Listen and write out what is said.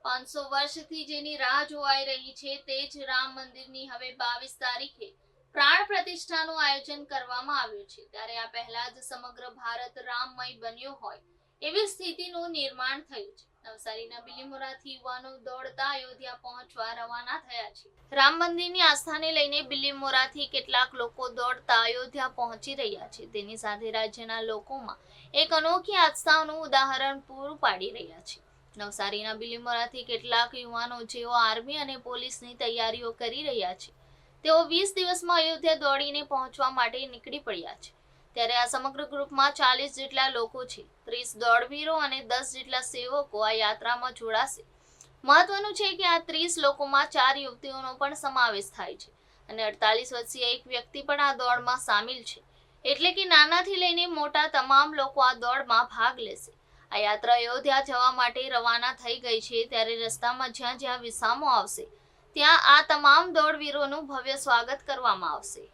500 વર્ષથી જેની રાહ જોવાઈ રહી છે તે જ રામ મંદિરની હવે 22 તારીખે પ્રાણ પ્રતિષ્ઠાનું આયોજન કરવામાં આવ્યું છે। ત્યારે આ પહેલા જ સમગ્ર ભારત રામમય બન્યો હોય એવી સ્થિતિનું નિર્માણ થયું છે। નવસારીના બિલીમોરાથી યુવાનો દોડતા અયોધ્યા પહોંચવા રવાના થયા છે। રામ મંદિરની આસ્થાને લઈને બિલીમોરાથી કેટલાક લોકો દોડતા અયોધ્યા પહોંચી રહ્યા છે। તેની સાથે રાજ્યના લોકોમાં એક અનોખી આસ્થાનું ઉદાહરણ પૂરું પાડી રહ્યા છે। નવસારીના બિલીમોરાથી કેટલાક યુવાનો જેઓ આર્મી અને પોલીસની તૈયારીઓ કરી રહ્યા છે તેઓ 20 દિવસમાં અયોધ્યા દોડીને પહોંચવા માટે નીકળી પડ્યા છે। ત્યારે આ સમગ્ર ગ્રુપમાં 40 જેટલા લોકો છે। 30 દોડવીરો અને 10 જેટલા સેવકો આ યાત્રામાં જોડાશે। મહત્વનું છે કે આ 30 લોકોમાં 4 યુવતીઓનો પણ સમાવેશ થાય છે અને 48 વર્ષીય એક વ્યક્તિ પણ આ દોડમાં સામેલ છે। એટલે કે નાનાથી લઈને મોટા તમામ લોકો આ દોડમાં ભાગ લેશે। આ યાત્રા અયોધ્યા જવા માટે રવાના થઈ ગઈ છે। ત્યારે રસ્તામાં જ્યાં જ્યાં વિસામો આવશે ત્યાં આ તમામ દોડવીરોનું ભવ્ય સ્વાગત કરવામાં આવશે।